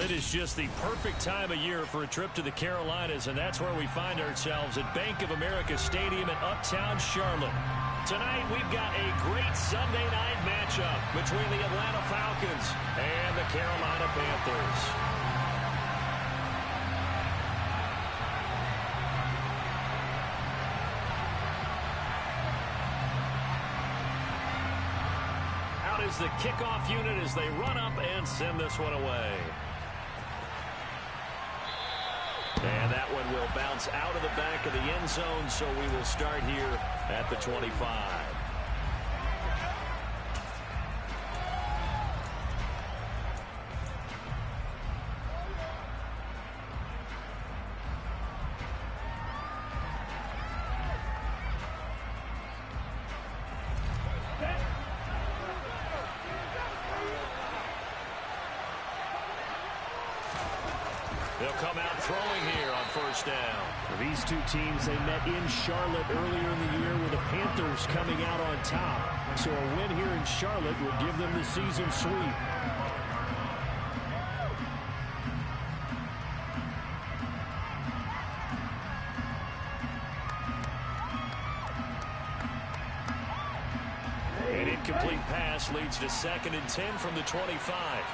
It is just the perfect time of year for a trip to the Carolinas, and that's where we find ourselves at Bank of America Stadium in Uptown Charlotte. Tonight, we've got a great Sunday night matchup between the Atlanta Falcons and the Carolina Panthers. Out is the kickoff unit as they run up and send this one away. And that one will bounce out of the back of the end zone, so we will start here at the 25. They'll come out throwing here on first down. These two teams, they met in Charlotte earlier in the year with the Panthers coming out on top. So a win here in Charlotte would give them the season sweep. An incomplete pass leads to 2nd and 10 from the 25.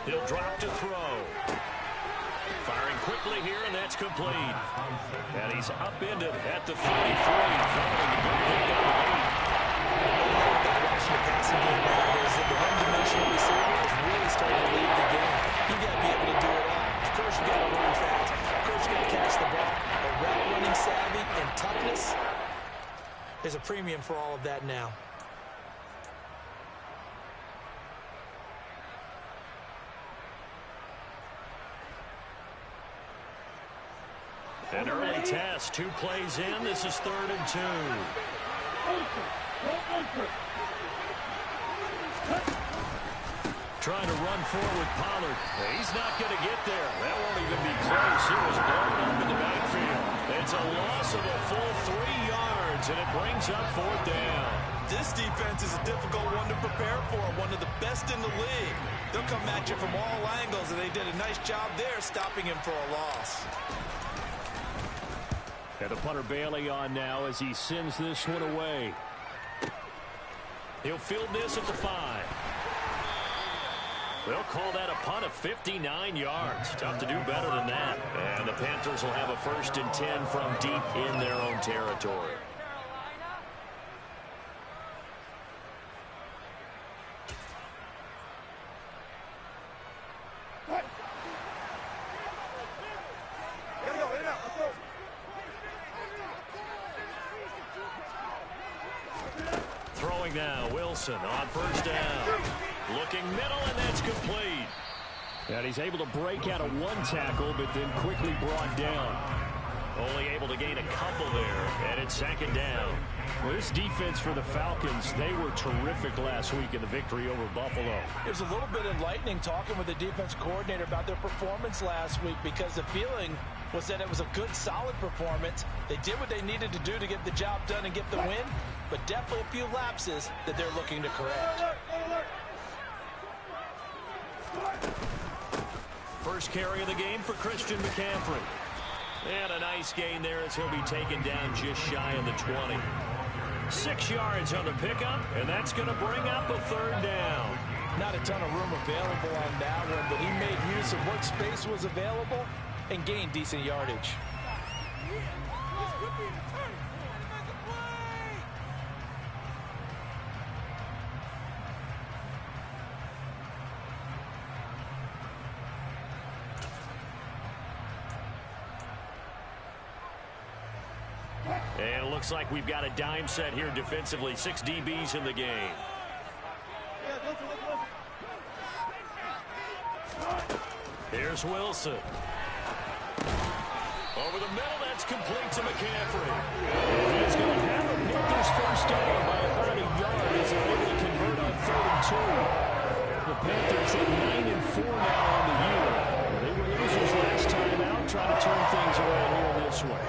He'll drop to throw. Firing quickly here, and that's complete. And he's upended at the 33. Following the good pick up of 8. The passing game now is that the one-dimensional receiver is really starting to lead the game. You got to be able to do it all. Of course, you got to run fast. Of course, you got to catch the ball. But route running savvy and toughness is a premium for all of that now. An early test, 2 plays in. This is 3rd and 2. Trying to run forward, Pollard. He's not going to get there. That won't even be close. He was blown up in the backfield. It's a loss of a full 3 yards, and it brings up 4th down. This defense is a difficult one to prepare for, one of the best in the league. They'll come at you from all angles, and they did a nice job there stopping him for a loss. And the punter Bailey on now as he sends this one away. He'll field this at the 5. They'll call that a punt of 59 yards. Tough to do better than that. And the Panthers will have a 1st and 10 from deep in their own territory. Throwing now, Wilson on first down. Looking middle, and that's complete. And he's able to break out of 1 tackle, but then quickly brought down. Only able to gain a couple there, and it's 2nd down. Well, this defense for the Falcons, they were terrific last week in the victory over Buffalo. It was a little bit enlightening talking with the defense coordinator about their performance last week, because the feeling was that it was a good, solid performance. They did what they needed to do to get the job done and get the win, but definitely a few lapses that they're looking to correct. First carry of the game for Christian McCaffrey. And a nice gain there as he'll be taken down just shy of the 20. 6 yards on the pickup, and that's going to bring up a 3rd down. Not a ton of room available on that one, but he made use of what space was available and gained decent yardage. And it looks like we've got a dime set here defensively. 6 DBs in the game. Here's Wilson. Over the middle, that's complete to McCaffrey. And he's going to have a Panthers first down by about a yard as they're able to convert on 3rd and 2. The Panthers at 9-4 now on the year. They were losers last time out. they'll try to turn things around here in this one.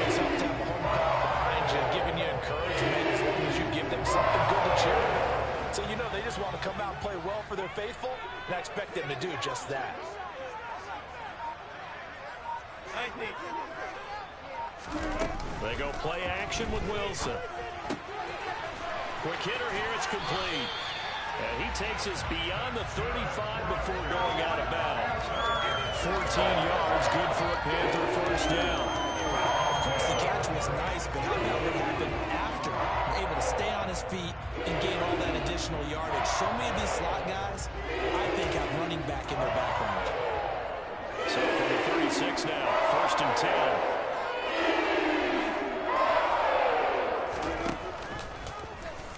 It's tough to have a home crowd behind you, giving you encouragement as long as you give them something good to cheer about. So you know they just want to come out and play well for their faithful, and I expect them to do just that. They go play action with Wilson. Quick hitter here, it's complete. And he takes us beyond the 35 before going out of bounds. 14 yards, good for a Panther first down. Of course, the catch was nice, but how that would happen after able to stay on his feet and gain all that additional yardage. So many of these slot guys, I think, have running back in their background. So from the 36 now, first and 10.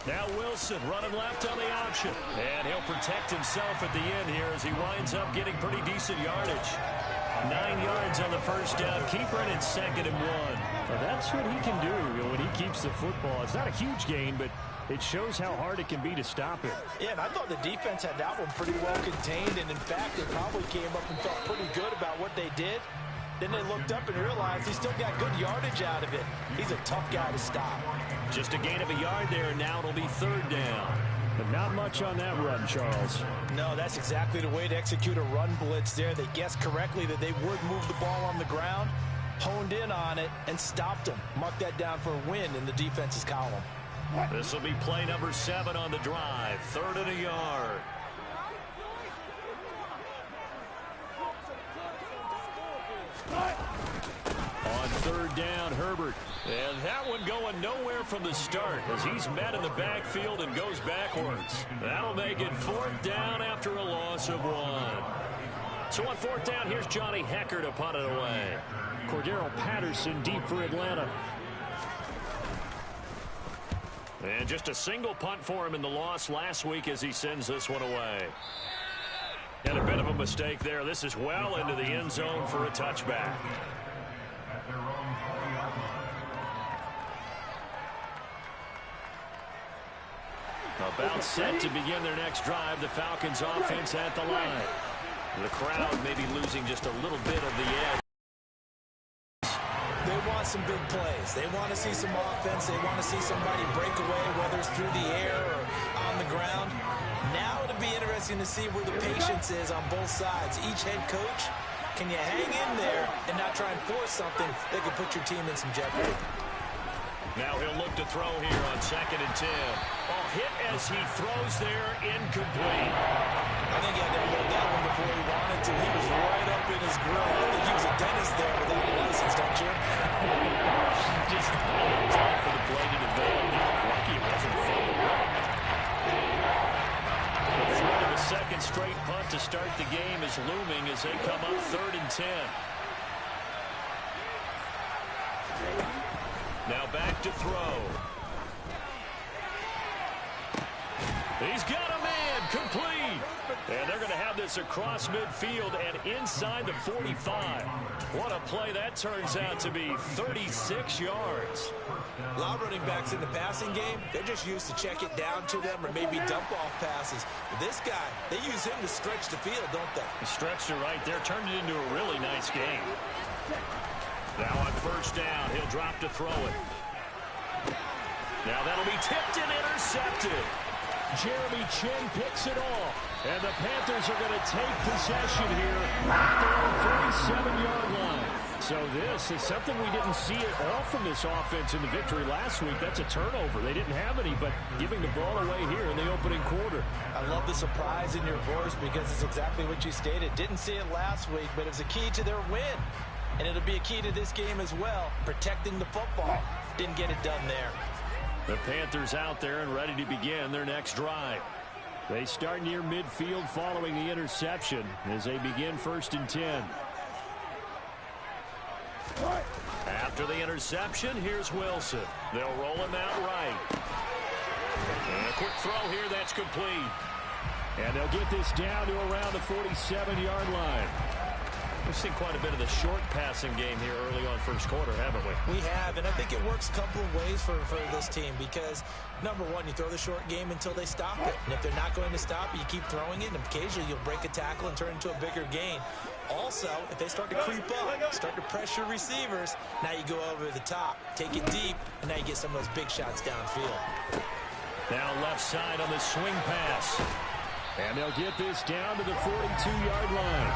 Now Wilson running left on the option. And he'll protect himself at the end here as he winds up getting pretty decent yardage. 9 yards on the first down. Keeper in second and 1. Well, that's what he can do when he keeps the football. It's not a huge gain, but it shows how hard it can be to stop it. Yeah, and I thought the defense had that one pretty well contained, and in fact, they probably came up and felt pretty good about what they did. Then they looked up and realized he still got good yardage out of it. He's a tough guy to stop. Just a gain of a yard there, and now it'll be third down. But not much on that run, Charles. No, that's exactly the way to execute a run blitz there. They guessed correctly that they would move the ball on the ground, honed in on it, and stopped them. Mark that down for a win in the defense's column. This will be play number 7 on the drive. 3rd and a yard. On 3rd down, Herbert. And that one going nowhere from the start as he's met in the backfield and goes backwards. That'll make it 4th down after a loss of 1. So on 4th down, here's Johnny Hecker to punt it away. Cordero Patterson deep for Atlanta. And just a single punt for him in the loss last week as he sends this one away. And a bit of a mistake there. This is well into the end zone for a touchback. About set to begin their next drive. The Falcons offense at the line. The crowd may be losing just a little bit of the edge. They want some big plays. They want to see some offense. They want to see somebody break away, whether it's through the air or on the ground. Now it'll be interesting to see where the patience is on both sides. Each head coach, can you hang in there and not try and force something that could put your team in some jeopardy? Now he'll look to throw here on 2nd and 10. Oh, hit as he throws there, incomplete. I think he had to hold that one before he wanted to. He was right up in his grill. I think he was a dentist there without a license, don't you? Just time for the play to develop. Lucky it wasn't fun to run. The threat of a second straight punt to start the game is looming as they come up 3rd and 10. Now back to throw. He's got a man, complete. And they're going to have this across midfield and inside the 45. What a play that turns out to be, 36 yards. A lot of running backs in the passing game, they're just used to check it down to them or maybe dump off passes. But this guy, they use him to stretch the field, don't they? He stretched it right there, turned it into a really nice game. Now on 1st down, he'll drop to throw it. Now that'll be tipped and intercepted. Jeremy Chin picks it off. And the Panthers are going to take possession here at their own 47-yard line. So this is something we didn't see at all from this offense in the victory last week. That's a turnover. They didn't have any, but giving the ball away here in the opening quarter. I love the surprise in your voice because it's exactly what you stated. Didn't see it last week, but it was a key to their win. And it'll be a key to this game as well, protecting the football. Didn't get it done there. The Panthers out there and ready to begin their next drive. They start near midfield following the interception as they begin 1st and 10. After the interception, here's Wilson. They'll roll him out right. And a quick throw here, that's complete. And they'll get this down to around the 47-yard line. We've seen quite a bit of the short passing game here early on first quarter, haven't we? We have, and I think it works a couple of ways for this team because, number one, you throw the short game until they stop it. And if they're not going to stop it, you keep throwing it, and occasionally you'll break a tackle and turn it into a bigger gain. Also, if they start to creep up, start to pressure receivers, now you go over the top, take it deep, and now you get some of those big shots downfield. Now left side on the swing pass. And they'll get this down to the 42-yard line.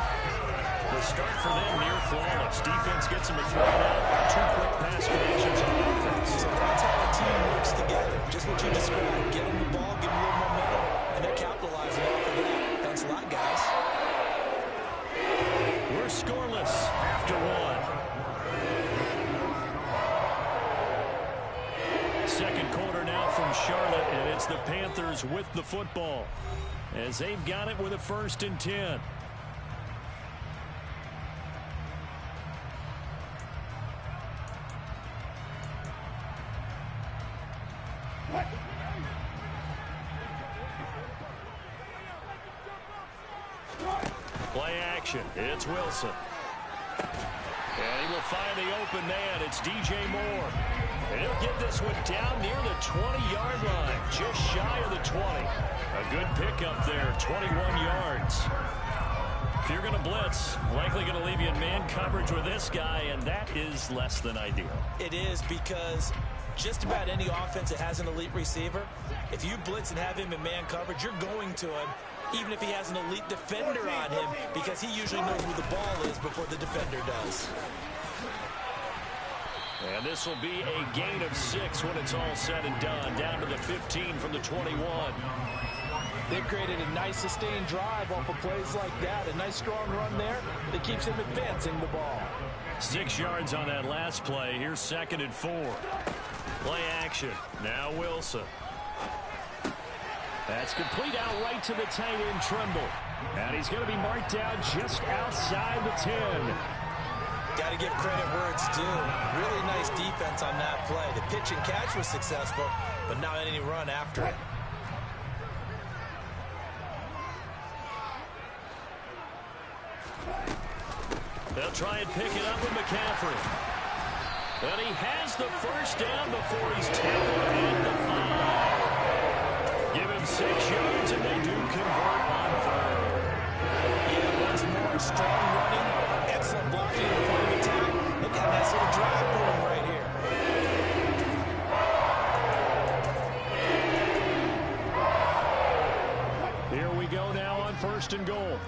The start for them near flawless. Defense gets them a throw out. 2 quick pass connections on offense. So that's how a team works together. Just what you described. Get them the ball, give them a little momentum, and they're capitalizing off of that. Thanks a lot, guys. We're scoreless after 1. Second quarter now from Charlotte, and it's the Panthers with the football as they've got it with a 1st and 10. Play action. It's Wilson. And he will find the open man. It's DJ Moore. And he'll get this one down near the 20-yard line, just shy of the 20. A good pickup there, 21 yards. If you're going to blitz, likely going to leave you in man coverage with this guy, and that is less than ideal. It is because just about any offense that has an elite receiver, if you blitz and have him in man coverage, you're going to him, even if he has an elite defender on him, because he usually knows where the ball is before the defender does. And this will be a gain of 6 when it's all said and done, down to the 15 from the 21. They've created a nice sustained drive off of plays like that. A nice strong run there that keeps them advancing the ball. 6 yards on that last play. Here's 2nd and 4. Play action. Now Wilson. That's complete out right to the tight end, Tremble. And he's going to be marked down just outside the 10. Got to give credit where it's due. Really nice defense on that play. The pitch and catch was successful, but not any run after it. They'll try and pick it up with McCaffrey. And he has the first down before he's tackled at the 5. Give him 6 yards, and they do convert on 3rd. Yeah, once more, strong running, excellent blocking in the point of attack. Look at that sort of drive going right here. Here we go now on 1st and goal.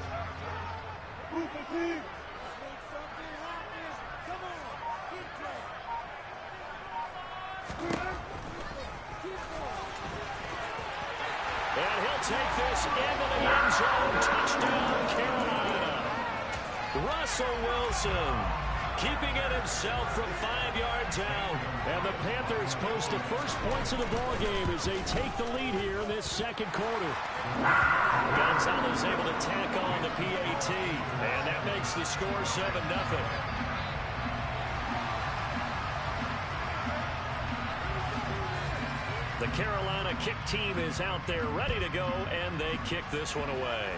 And he'll take this into the end zone. Touchdown, Carolina. Russell Wilson keeping it himself from 5 yards out. And the Panthers post the first points of the ball game as they take the lead here in this 2nd quarter. Gonzalez able to tack on the PAT. And that makes the score 7-0. The Carolina kick team is out there ready to go, and they kick this one away.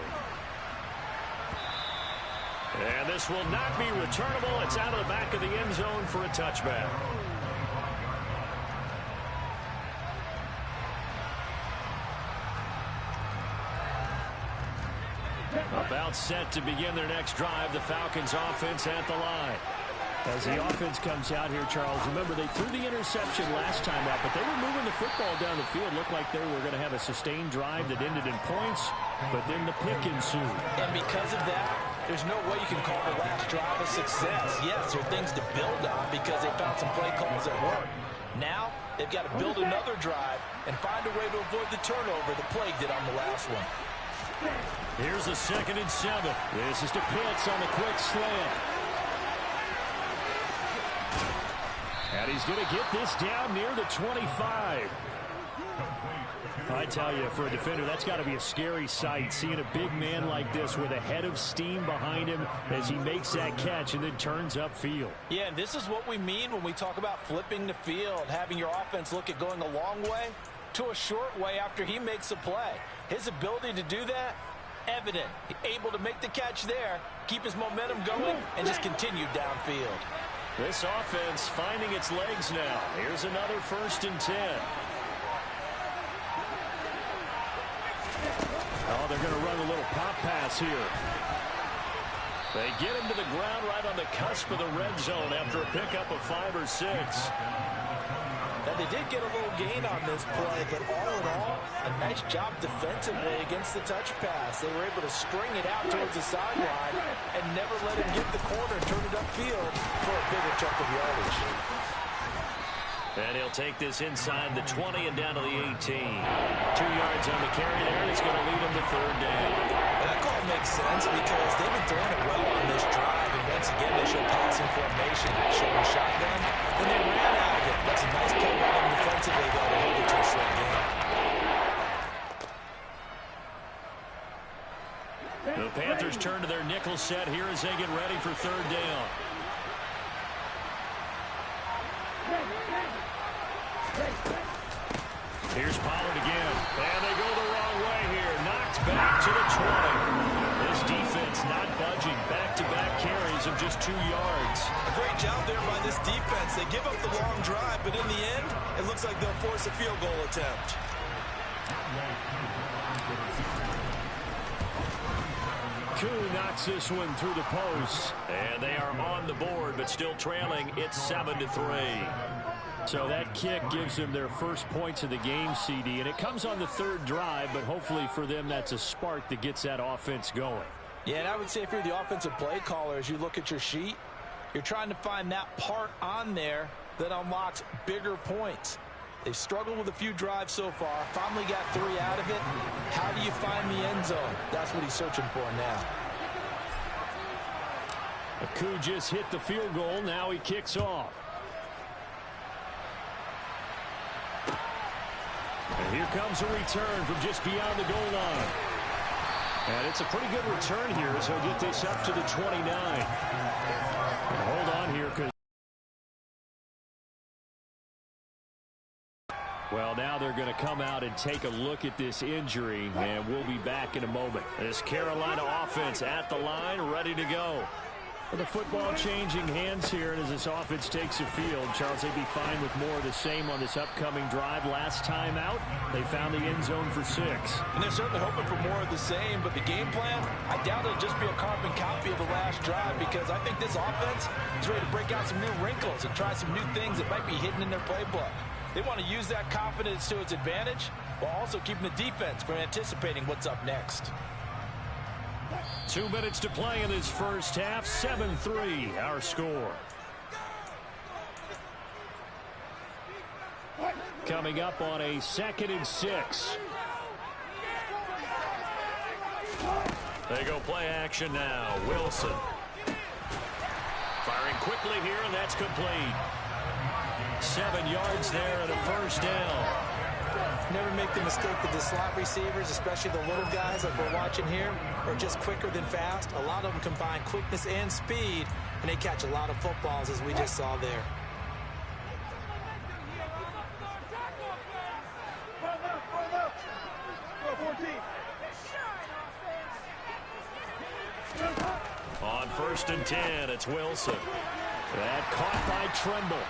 And this will not be returnable. It's out of the back of the end zone for a touchback. About set to begin their next drive. The Falcons offense at the line. As the offense comes out here, Charles, remember they threw the interception last time out, but they were moving the football down the field. Looked like they were going to have a sustained drive that ended in points, but then the pick ensued. And because of that, there's no way you can call the last drive a success. Yes, there are things to build on because they found some play calls that work. Now, they've got to build another drive and find a way to avoid the turnover that plagued it on the last one. Here's a 2nd and 7. This is to Pitts on the quick slant. And he's going to get this down near the 25. I tell you, for a defender, that's got to be a scary sight, seeing a big man like this with a head of steam behind him as he makes that catch and then turns upfield. Yeah, and this is what we mean when we talk about flipping the field, having your offense look at going a long way to a short way after he makes a play. His ability to do that, evident. Able to make the catch there, keep his momentum going, and just continue downfield. This offense finding its legs now. Here's another 1st and 10. Oh, they're going to run a little pop pass here. They get him to the ground right on the cusp of the red zone after a pickup of 5 or 6. Now, they did get a little gain on this play, but all in all, a nice job defensively against the touch pass. They were able to string it out towards the sideline and never let him get the corner and turn it upfield for a bigger chunk of yardage. And he'll take this inside the 20 and down to the 18. 2 yards on the carry there, and it's going to lead him to 3rd down. That call makes sense because they've been throwing it well on this drive, and once again they show passing formation, showing a shotgun, and they ran out of it. That's a nice play by them defensively, though, to hold it to a short game. The Panthers turn to their nickel set here as they get ready for 3rd down. Here's Pollard again, and they go the wrong way here. Knocked back to the 20. This defense not budging. Back-to-back carries of just 2 yards. A great job there by this defense. They give up the long drive, but in the end, it looks like they'll force a field goal attempt. Koo knocks this one through the post, and they are on the board, but still trailing. It's 7-3. So that kick gives them their first points of the game, CD, and it comes on the 3rd drive, but hopefully for them that's a spark that gets that offense going. Yeah, and I would say if you're the offensive play caller, as you look at your sheet, you're trying to find that part on there that unlocks bigger points. They've struggled with a few drives so far, finally got 3 out of it. How do you find the end zone? That's what he's searching for now. Koo just hit the field goal, now he kicks off. And here comes a return from just beyond the goal line. And it's a pretty good return here as he'll get this up to the 29. Hold on here, because well, now they're going to come out and take a look at this injury, and we'll be back in a moment. This Carolina offense at the line, ready to go. With the football changing hands here, and as this offense takes the field, Charles, they'd be fine with more of the same on this upcoming drive. Last time out, they found the end zone for 6. And they're certainly hoping for more of the same, but the game plan, I doubt it'll just be a carbon copy of the last drive, because I think this offense is ready to break out some new wrinkles and try some new things that might be hidden in their playbook. They want to use that confidence to its advantage while also keeping the defense from anticipating what's up next. 2 minutes to play in this first half. 7-3 our score. Coming up on a 2nd and 6. They go play action now. Wilson firing quickly here, and that's complete. 7 yards there and a 1st down. Never make the mistake that the slot receivers, especially the little guys like we're watching here, are just quicker than fast. A lot of them combine quickness and speed, and they catch a lot of footballs, as we just saw there. On 1st and 10, it's Wilson. That caught by Tremble.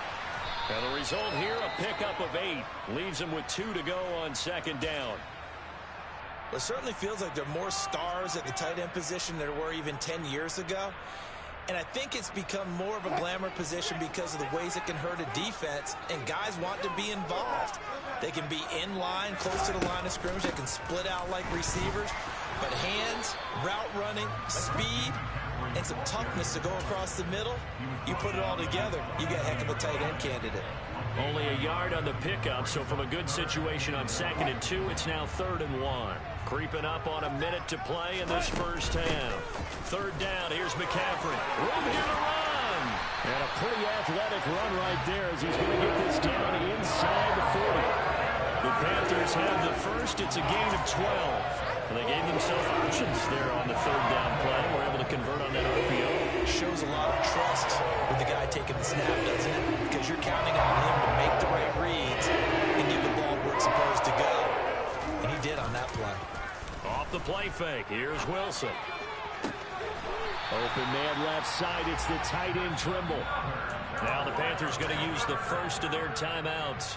And the result here, a pickup of 8. Leaves him with 2 to go on 2nd down. It certainly feels like there are more stars at the tight end position than there were even 10 years ago. And I think it's become more of a glamour position because of the ways it can hurt a defense, and guys want to be involved. They can be in line, close to the line of scrimmage. They can split out like receivers. But hands, route running, speed, and some toughness to go across the middle, you put it all together, you got a heck of a tight end candidate. Only a yard on the pickup, so from a good situation on 2nd and 2, it's now 3rd and 1. Creeping up on a minute to play in this first half. 3rd down, here's McCaffrey. Room here to run. And a pretty athletic run right there as he's going to get this down inside the 40. The Panthers have the first. It's a gain of 12. And they gave themselves options there on the 3rd down play. We're able to convert on that RPO. Shows a lot of trust with the guy taking the snap, doesn't it? Because you're counting on him to make the right reads and give the ball where it's supposed to go. And he did on that play. Off the play fake, here's Wilson. Open man left side, it's the tight end Trimble. Now the Panthers going to use the first of their timeouts,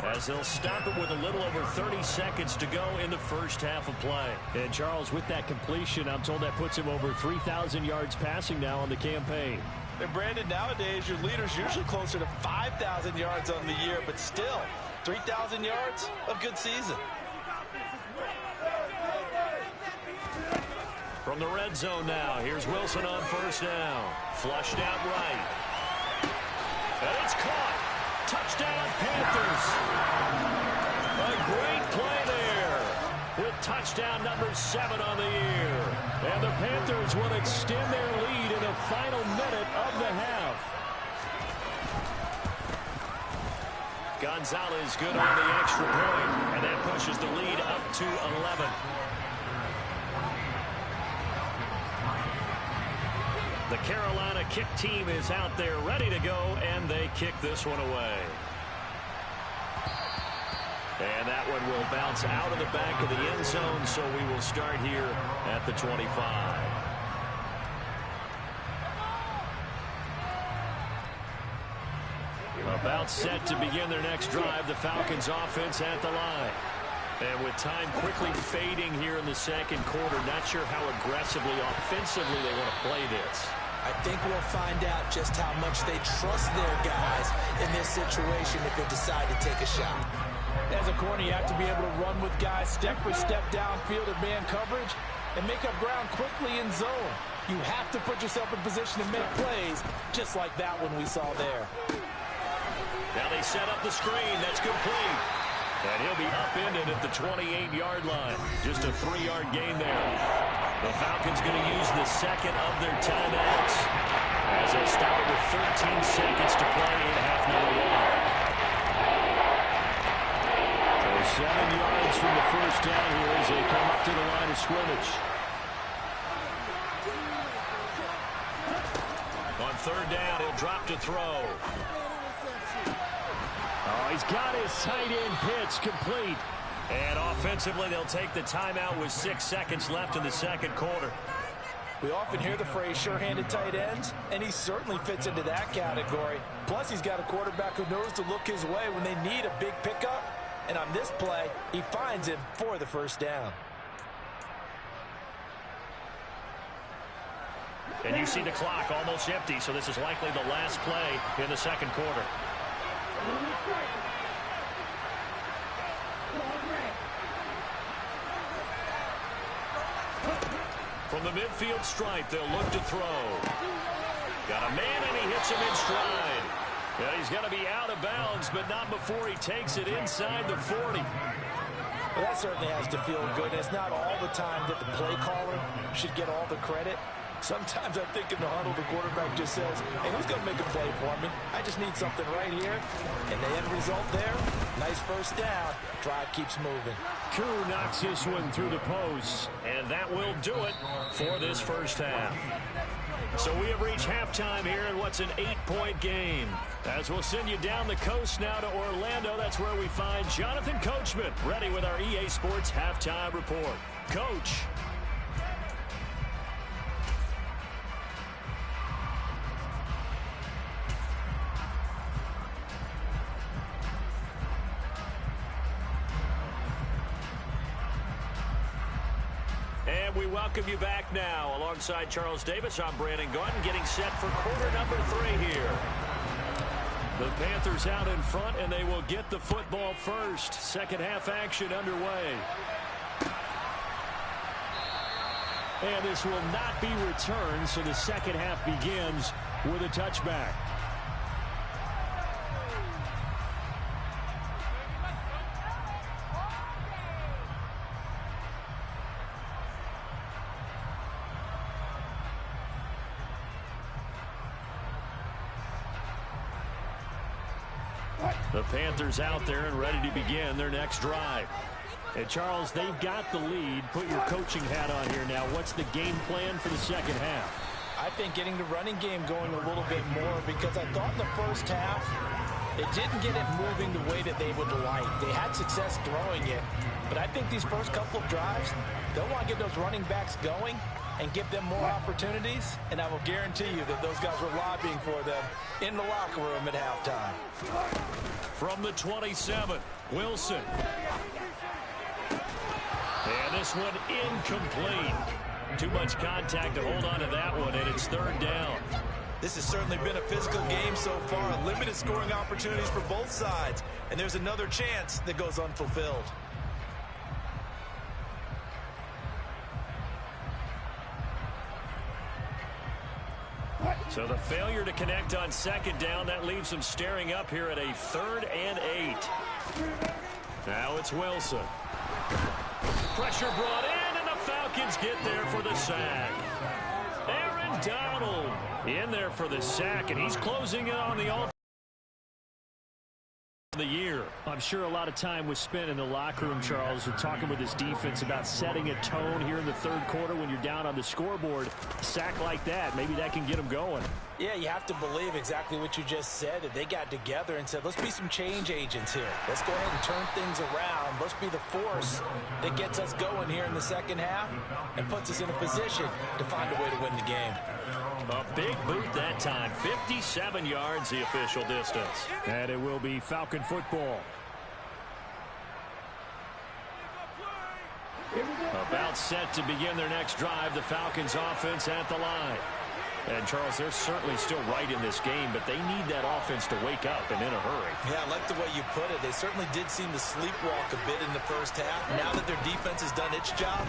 as they'll stop it with a little over 30 seconds to go in the first half of play. And Charles, with that completion, I'm told that puts him over 3,000 yards passing now on the campaign. And Brandon, nowadays your leader's usually closer to 5,000 yards on the year, but still 3,000 yards, a good season. From the red zone now, here's Wilson on first down. Flushed out right. And it's caught. Touchdown, Panthers. A great play there, with touchdown number 7 on the year. And the Panthers will extend their lead in the final minute of the half. Gonzalez good on the extra point, and that pushes the lead up to 11. The Carolina kick team is out there ready to go, and they kick this one away. And that one will bounce out of the back of the end zone, so we will start here at the 25. About set to begin their next drive, the Falcons offense at the line. And with time quickly fading here in the second quarter, not sure how aggressively, offensively they want to play this. I think we'll find out just how much they trust their guys in this situation if they decide to take a shot. As a corner, you have to be able to run with guys step for step downfield in man coverage and make up ground quickly in zone. You have to put yourself in position to make plays, just like that one we saw there. Now they set up the screen. That's complete. And he'll be upended at the 28-yard line. Just a 3-yard gain there. The Falcons going to use the second of their timeouts as they stop it with 13 seconds to play in half number 1. So 7 yards from the first down here as they come up to the line of scrimmage. On third down, he'll drop to throw. Oh, he's got his tight end pitch complete. And offensively, they'll take the timeout with 6 seconds left in the second quarter. We often hear the phrase sure-handed tight ends, and he certainly fits into that category. Plus, he's got a quarterback who knows to look his way when they need a big pickup. And on this play, he finds him for the first down. And you see the clock almost empty, so this is likely the last play in the second quarter. From the midfield stripe, they'll look to throw. Got a man, and he hits him in stride. Yeah, he's going to be out of bounds, but not before he takes it inside the 40. Well, that certainly has to feel good. It's not all the time that the play caller should get all the credit. Sometimes I think in the huddle, the quarterback just says, hey, who's going to make a play for me? I just need something right here. And the end result there, nice first down. Drive keeps moving. Koo knocks this one through the post. And that will do it for this first half. So we have reached halftime here in what's an 8-point game. As we'll send you down the coast now to Orlando, that's where we find Jonathan Coachman, ready with our EA Sports Halftime Report. Coach. And we welcome you back now. Alongside Charles Davis, I'm Brandon Gordon, getting set for quarter number 3 here. The Panthers out in front, and they will get the football first. Second half action underway. And this will not be returned, so the second half begins with a touchback. The Panthers out there and ready to begin their next drive. And Charles, they've got the lead. Put your coaching hat on here now. What's the game plan for the second half? I think getting the running game going a little bit more, because I thought in the first half It didn't get it moving the way that they would like. They had success throwing it, but I think these first couple of drives, they'll want to get those running backs going and give them more opportunities, and I will guarantee you that those guys were lobbying for them in the locker room at halftime. From the 27, Wilson. And this one incomplete. Too much contact to hold on to that one, and it's third down. This has certainly been a physical game so far. Limited scoring opportunities for both sides, and there's another chance that goes unfulfilled. So the failure to connect on second down, that leaves them staring up here at a 3rd and 8. Now it's Wilson. Pressure brought in, and the Falcons get there for the sack. Aaron Donald in there for the sack, and he's closing in on the year. I'm sure a lot of time was spent in the locker room, Charles, with talking with his defense about setting a tone here in the third quarter when you're down on the scoreboard. A sack like that, maybe that can get them going. Yeah, you have to believe exactly what you just said, that they got together and said, let's be some change agents here. Let's go ahead and turn things around. Let's be the force that gets us going here in the second half and puts us in a position to find a way to win the game. A big boot that time. 57 yards the official distance. And it will be Falcon football. About set to begin their next drive. The Falcons offense at the line. And, Charles, they're certainly still right in this game, but they need that offense to wake up and in a hurry. Yeah, I like the way you put it. They certainly did seem to sleepwalk a bit in the first half. Now that their defense has done its job,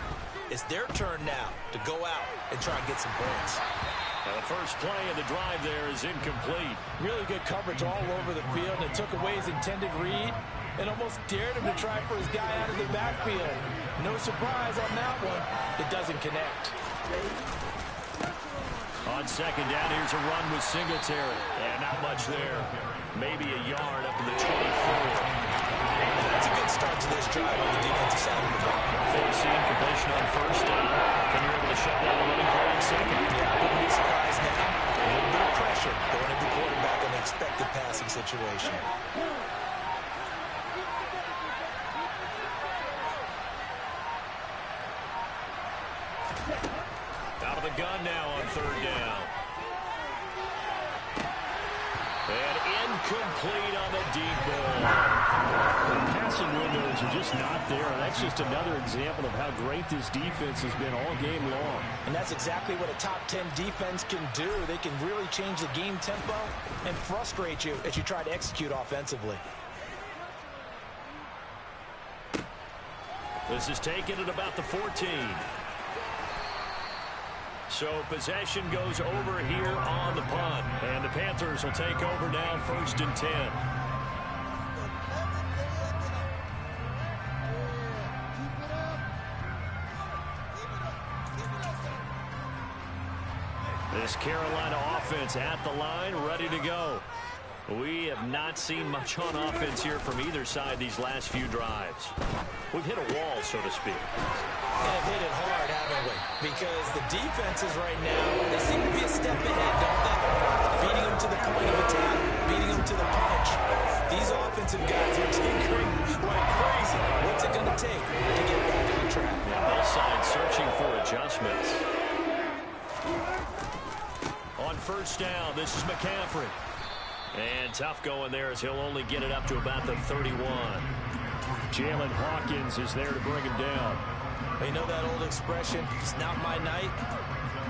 it's their turn now to go out and try and get some points. Now the first play of the drive there is incomplete. Really good coverage all over the field, and it took away his intended read and almost dared him to try for his guy out of the backfield. No surprise on that one. It doesn't connect. On second down, here's a run with Singletary. And not much there. Maybe a yard up to the 24. That's a good start to this drive on the defensive side of the ball. Forcing completion on first down. Then you're able to shut down the running play on second. Yeah, I wouldn't be surprised now. A little bit of pressure going at the quarterback in an expected passing situation. Out of the gun now on third down. And incomplete on the deep ball. The passing windows are just not there. That's just another example of how great this defense has been all game long. And that's exactly what a top 10 defense can do. They can really change the game tempo and frustrate you as you try to execute offensively. This is taken at about the 14. So possession goes over here on the punt. And the Panthers will take over now, 1st and 10. This Carolina offense at the line, ready to go. We have not seen much on offense here from either side these last few drives. We've hit a wall, so to speak. And hit it hard, haven't we? Because the defenses right now, they seem to be a step ahead, don't they? Beating them to the point of attack, beating them to the punch. These offensive guys are tinkering like crazy. What's it going to take to get back on track? Yeah, both sides searching for adjustments. On first down, this is McCaffrey. And tough going there as he'll only get it up to about the 31. Jalen Hawkins is there to bring him down. You know that old expression, it's not my night?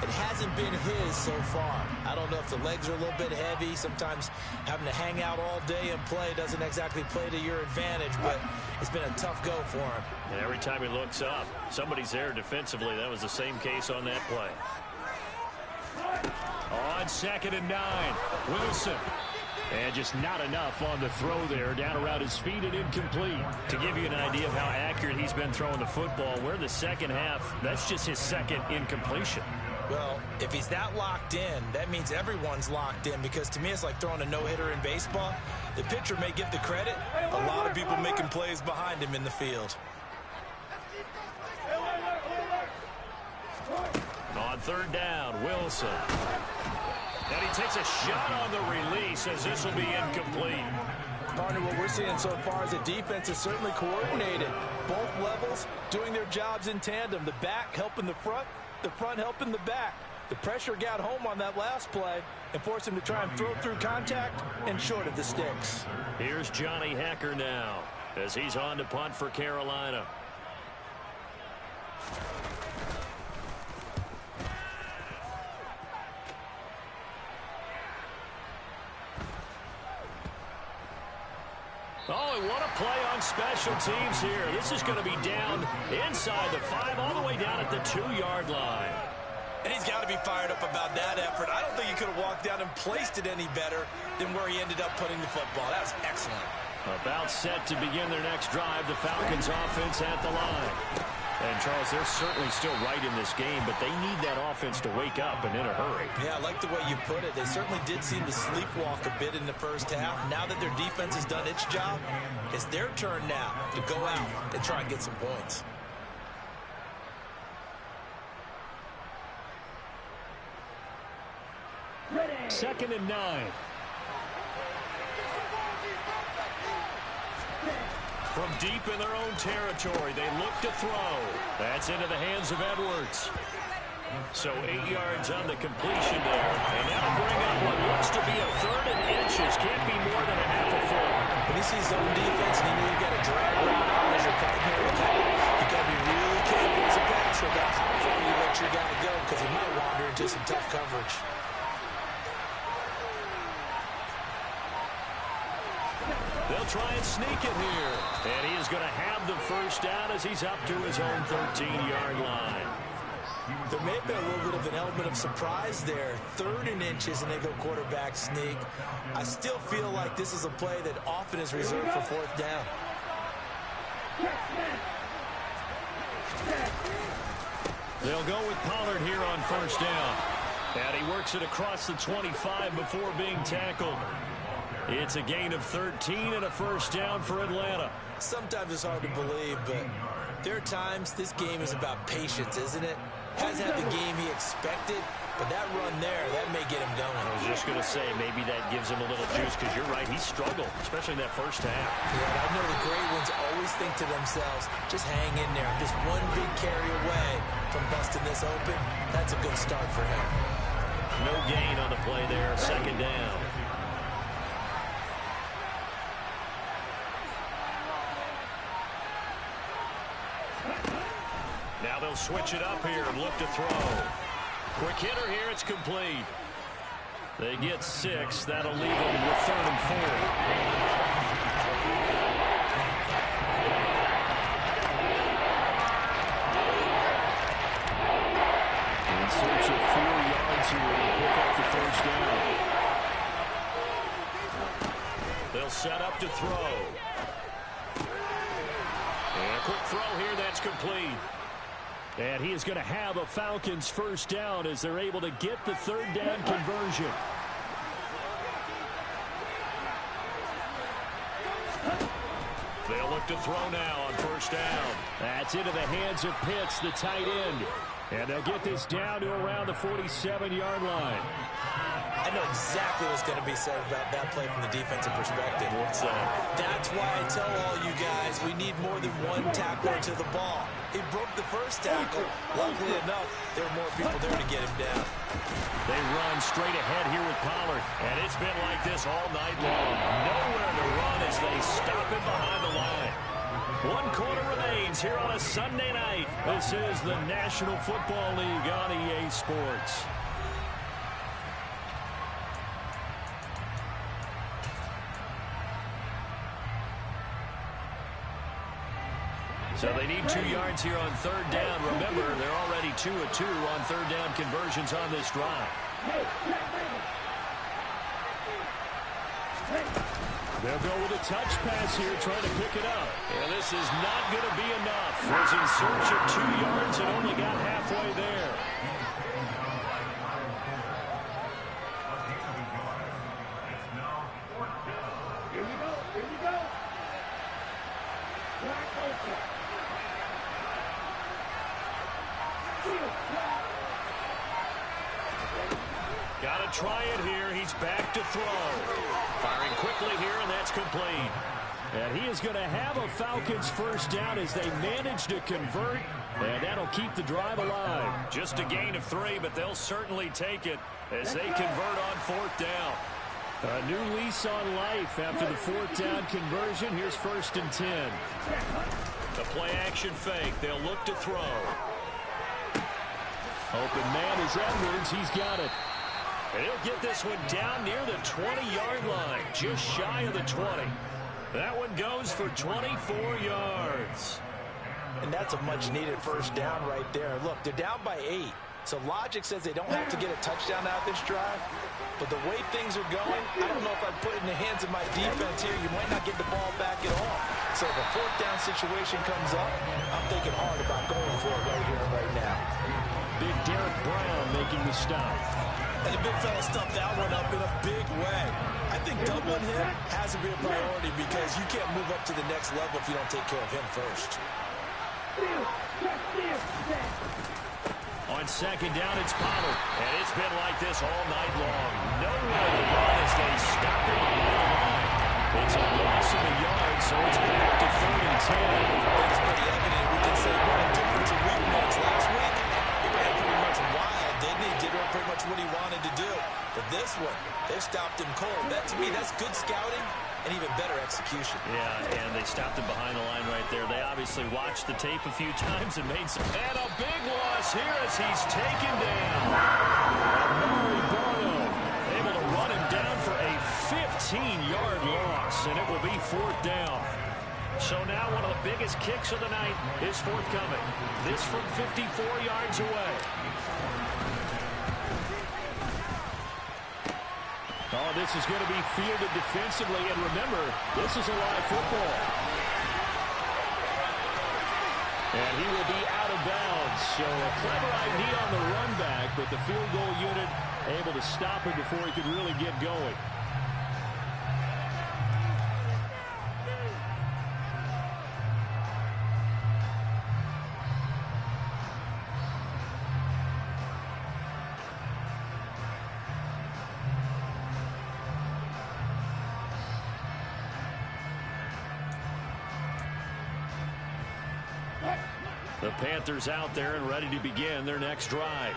It hasn't been his so far. I don't know if the legs are a little bit heavy. Sometimes having to hang out all day and play doesn't exactly play to your advantage, but it's been a tough go for him. And every time he looks up, somebody's there defensively. That was the same case on that play. On 2nd and 9, Wilson. And just not enough on the throw there. Down around his feet and incomplete. To give you an idea of how accurate he's been throwing the football, we're in the second half. That's just his second incompletion. Well, if he's that locked in, that means everyone's locked in, because to me it's like throwing a no-hitter in baseball. The pitcher may get the credit. A lot of people making plays behind him in the field. On third down, Wilson. And he takes a shot on the release as this will be incomplete. Partner, what we're seeing so far is the defense is certainly coordinated. Both levels doing their jobs in tandem. The back helping the front helping the back. The pressure got home on that last play and forced him to try and throw through contact and short of the sticks. Here's Johnny Hacker now as he's on to punt for Carolina. Oh, and what a play on special teams here. This is going to be down inside the 5, all the way down at the 2-yard line. And he's got to be fired up about that effort. I don't think he could have walked down and placed it any better than where he ended up putting the football. That was excellent. About set to begin their next drive, the Falcons offense at the line. And, Charles, they're certainly still right in this game, but they need that offense to wake up and in a hurry. Yeah, I like the way you put it. They certainly did seem to sleepwalk a bit in the first half. Now that their defense has done its job, it's their turn now to go out and try and get some points. Second and 9. From deep in their own territory, they look to throw. That's into the hands of Edwards. So 8 yards on the completion there. And that'll bring up what looks to be a 3rd and inches. Can't be more than a half a foot. When you see zone defense and you know you got a drag route on as your primary call, you got to be really careful as a passer about how far you let your guy go because he might wander into some tough coverage. They'll try and sneak it here. And he is going to have the first down as he's up to his own 13-yard line. There may have been a little bit of an element of surprise there. 3rd and inches, and they go quarterback sneak. I still feel like this is a play that often is reserved for 4th down. They'll go with Pollard here on first down. And he works it across the 25 before being tackled. It's a gain of 13 and a first down for Atlanta. Sometimes it's hard to believe, but there are times this game is about patience, isn't it? Hasn't had the game he expected, but that run there, that may get him going. I was just going to say, maybe that gives him a little juice, because you're right, he struggled, especially in that first half. Yeah, I know the great ones always think to themselves, just hang in there. I'm just one big carry away from busting this open. That's a good start for him. No gain on the play there, second down. Now they'll switch it up here and look to throw. Quick hitter here, it's complete. They get 6. That'll leave them with 3rd and 4. In search of 4 yards here to pick up the first down. They'll set up to throw. And a quick throw here, that's complete. And he is going to have a Falcons first down as they're able to get the 3rd down conversion. They'll look to throw now on first down. That's into the hands of Pitts, the tight end. And they'll get this down to around the 47-yard line. I know exactly what's going to be said about that play from the defensive perspective. What's that? That's why I tell all you guys we need more than one tackler to the ball. He broke the first tackle. Luckily enough, there were more people there to get him down. They run straight ahead here with Pollard. And it's been like this all night long. Nowhere to run as they stop him behind the line. 1 quarter remains here on a Sunday night. This is the National Football League on EA Sports. So they need 2 yards here on 3rd down. Remember, they're already 2 of 2 on 3rd down conversions on this drive. They'll go with a touch pass here, trying to pick it up. And this is not going to be enough. Was in search of 2 yards and only got halfway there. Here you go. Here you go. Black open. Got to try it here. He's back to throw. Firing quickly here, and that's complete. And he is going to have a Falcons first down as they manage to convert, and that'll keep the drive alive. Just a gain of 3, but they'll certainly take it as they convert on 4th down. A new lease on life after the 4th down conversion. Here's 1st and 10. The play-action fake. They'll look to throw. Open man is Edwards. He's got it. And he'll get this one down near the 20-yard line, just shy of the 20. That one goes for 24 yards. And that's a much-needed first down right there. Look, they're down by 8. So logic says they don't have to get a touchdown out of this drive. But the way things are going, I don't know if I'd put it in the hands of my defense here. You might not get the ball back at all. So if a 4th down situation comes up, I'm thinking hard about going for it right here and right now. Big Derek Brown making the stop. And the big fella stuffed that one up in a big way. I think doubling him has to be a priority because you can't move up to the next level if you don't take care of him first. On 2nd down, it's Pollard. And it's been like this all night long. Nowhere to run as they stop him on the line. It's a loss of a yard, so it's back to 3rd and 10. It's pretty evident. We can say what a difference a week makes. Last week, he ran pretty much wild, didn't he? Did pretty much what he wanted to do. But this one, they stopped him cold. That, to me, that's good scouting and even better execution. Yeah, and they stopped him behind the line right there. They obviously watched the tape a few times and made some. And a big loss here as he's taken down. Amari Barno able to run him down for a 15-yard loss, and it will be 4th down. So now one of the biggest kicks of the night is forthcoming. This from 54 yards away. Oh, this is going to be fielded defensively. And remember, this is a live football. And he will be out of bounds. So a clever idea on the run back, but the field goal unit able to stop him before he could really get going. The Panthers out there and ready to begin their next drive.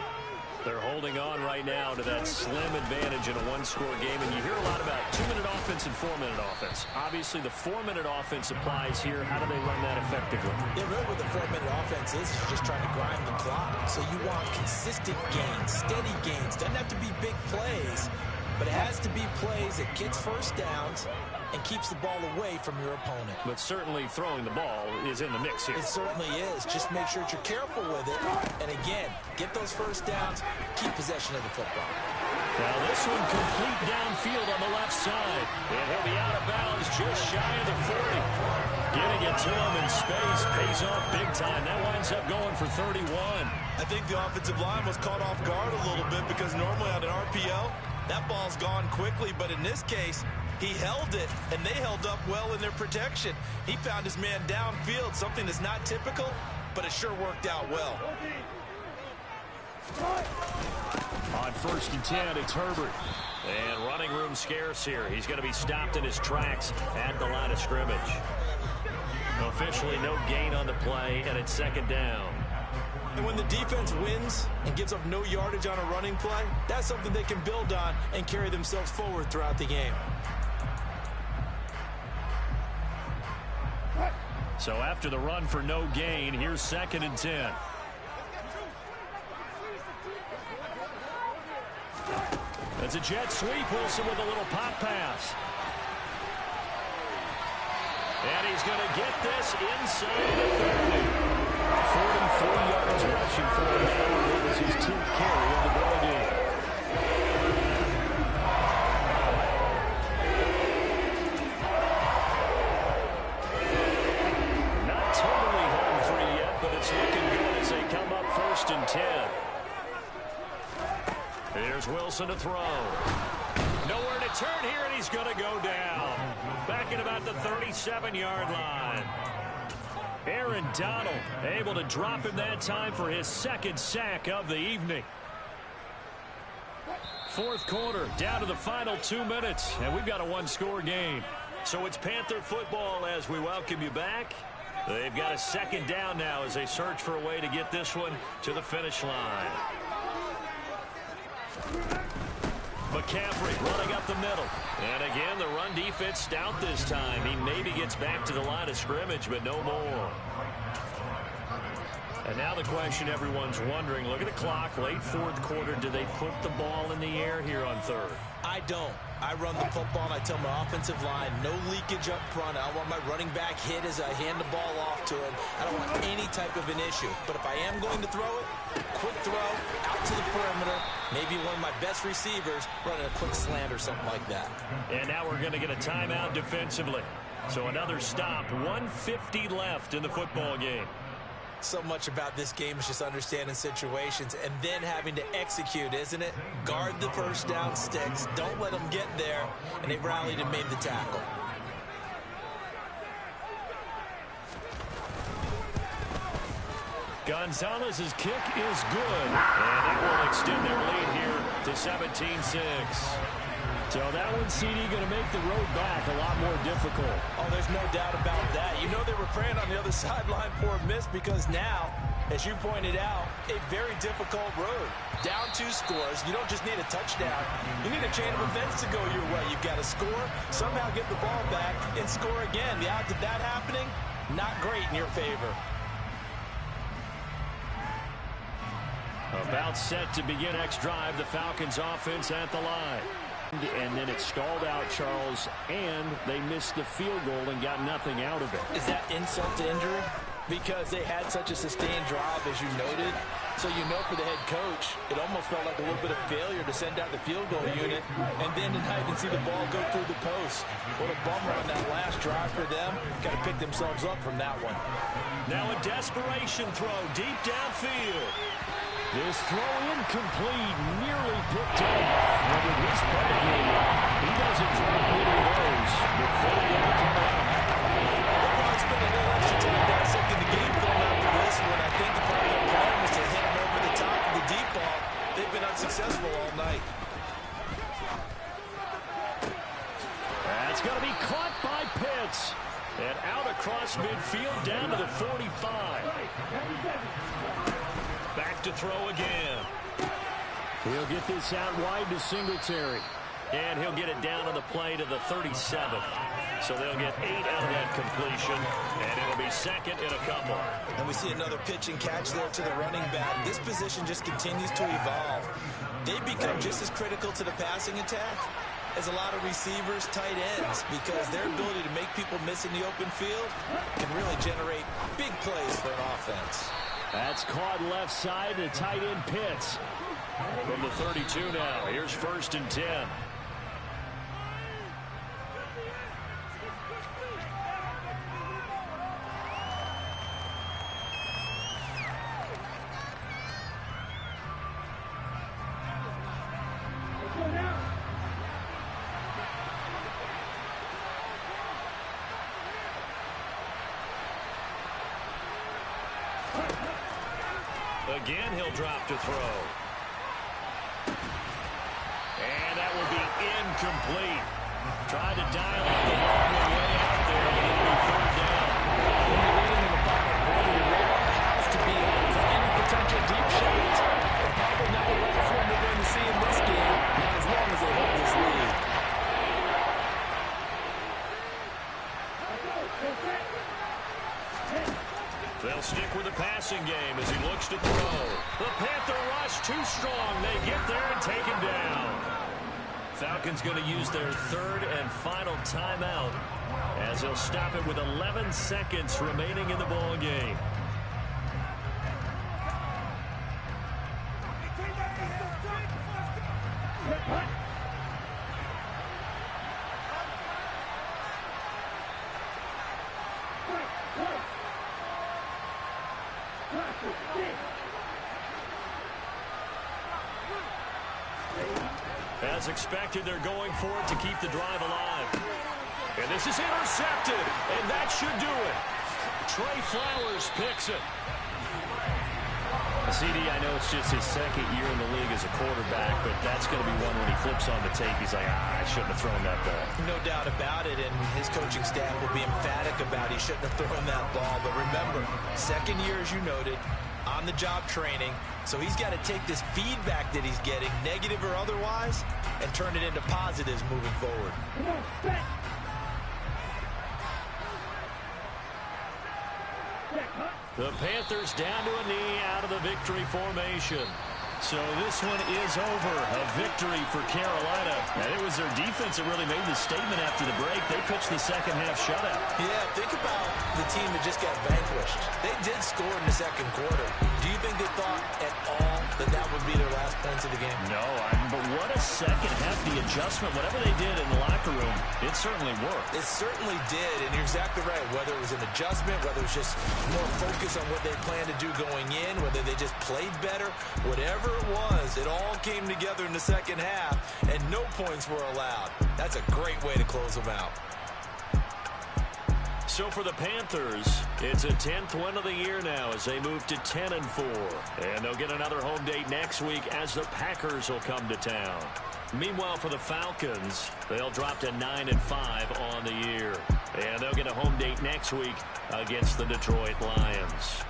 They're holding on right now to that slim advantage in a one-score game. And you hear a lot about 2-minute offense and 4-minute offense. Obviously, the 4-minute offense applies here. How do they run that effectively? Yeah, really what the 4-minute offense is just trying to grind the clock. So you want consistent gains, steady gains. Doesn't have to be big plays, but it has to be plays that gets first downs and keeps the ball away from your opponent. But certainly throwing the ball is in the mix here. It certainly is. Just make sure that you're careful with it. And again, get those first downs, keep possession of the football. Now this one complete downfield on the left side. And he'll be out of bounds just shy of the 40. Getting it to him in space pays off big time. That winds up going for 31. I think the offensive line was caught off guard a little bit because normally on an RPO, that ball's gone quickly. But in this case, he held it, and they held up well in their protection. He found his man downfield, something that's not typical, but it sure worked out well. On 1st and 10, it's Herbert. And running room scarce here. He's going to be stopped in his tracks at the line of scrimmage. Officially no gain on the play, and it's 2nd down. And when the defense wins and gives up no yardage on a running play, that's something they can build on and carry themselves forward throughout the game. So after the run for no gain, here's 2nd and 10. It's a jet sweep. Wilson with a little pop pass. And he's going to get this inside the 30. 44 yards rushing for him now. That was his 10th carry of the ball game. Not totally home free yet, but it's looking good as they come up 1st and 10. Here's Wilson to throw. Nowhere to turn here, and he's going to go down. Back at about the 37-yard line. Aaron Donald able to drop him that time for his 2nd sack of the evening. fourth quarter, down to the final 2 minutes, and we've got a one-score game. So it's Panther football as we welcome you back. They've got a second down now as they search for a way to get this one to the finish line. McCaffrey running up the middle. And again, the run defense stout this time. He maybe gets back to the line of scrimmage, but no more. And now the question everyone's wondering, look at the clock, late fourth quarter, do they put the ball in the air here on third? I don't. I run the football and I tell my offensive line, no leakage up front. I don't want my running back hit as I hand the ball off to him. I don't want any type of an issue. But if I am going to throw it, quick throw, out to the perimeter, maybe one of my best receivers running a quick slant or something like that. And now we're going to get a timeout defensively. So another stop, 1:50 left in the football game. So much about this game is just understanding situations and then having to execute, isn't it? Guard the first down sticks. Don't let them get there. And they rallied and made the tackle. Gonzalez's kick is good. And that will extend their lead here to 17-6. So that one, CD, going to make the road back a lot more difficult. Oh, there's no doubt about that. You know they were praying on the other sideline for a miss because now, as you pointed out, a very difficult road. Down 2 scores. You don't just need a touchdown. You need a chain of events to go your way. You've got to score, somehow get the ball back, and score again. The odds of that happening, not great in your favor. About set to begin next drive, the Falcons offense at the line. And then it stalled out, Charles, and they missed the field goal and got nothing out of it. Is that insult to injury? Because they had such a sustained drive, as you noted. So you know for the head coach, it almost felt like a little bit of failure to send out the field goal unit. And then tonight you can see the ball go through the post. What a bummer on that last drive for them. Got to pick themselves up from that one. Now a desperation throw deep downfield. This throw incomplete, nearly picked up. And with his pedigree, he doesn't drop many of those. But they're going to come out. They'll probably spend a little extra time dissecting the game film after this one. I think the part of their plan was to hit him over the top of the deep ball. They've been unsuccessful all night. That's going to be caught by Pitts. And out across midfield down to the 45. Back to throw again. He'll get this out wide to Singletary. And he'll get it down on the play to the 37. So they'll get 8 out of that completion. And it'll be second in a couple. And we see another pitch and catch there to the running back. This position just continues to evolve. They become just as critical to the passing attack as a lot of receivers, tight ends, because their ability to make people miss in the open field can really generate big plays for an offense. That's caught left side to tight end Pitts. From the 32 now, here's 1st and 10. Again, he'll drop to throw. And that will be incomplete. Tried to dial up the long way out there, but it'll be 3rd down. When you're leading in the final quarter, your radar has to be on for any potential deep shots. And probably not the last one we're going to see in this game, not as long as they hold this lead. They'll stick with the passing game as he looks to throw. The Panther rush too strong. They get there and take him down. Falcons going to use their 3rd and final timeout as they'll stop it with 11 seconds remaining in the ball game. As expected, they're going for it to keep the drive alive. And this is intercepted, and that should do it. Trey Flowers picks it. CD, I know it's just his second year in the league as a quarterback, but that's going to be one when he flips on the tape. He's like, I shouldn't have thrown that ball. No doubt about it, and his coaching staff will be emphatic about he shouldn't have thrown that ball. But remember, second year, as you noted, on-the-job training, so he's got to take this feedback that he's getting, negative or otherwise, and turn it into positives moving forward. The Panthers down to a knee out of the victory formation. So this one is over. A victory for Carolina. And it was their defense that really made the statement after the break. They pitched the second half shutout. Yeah, think about the team that just got vanquished. They did score in the second quarter. Do you think they thought at all that that would be their last points of the game? No, but what a second half. The adjustment, whatever they did in the locker room, it certainly worked. It certainly did, and you're exactly right. Whether it was an adjustment, whether it was just more focus on what they planned to do going in, whether they just played better, whatever it was, it all came together in the second half, and no points were allowed. That's a great way to close them out. So for the Panthers, it's a 10th win of the year now as they move to 10-4. And they'll get another home date next week as the Packers will come to town. Meanwhile, for the Falcons, they'll drop to 9-5 on the year. And they'll get a home date next week against the Detroit Lions.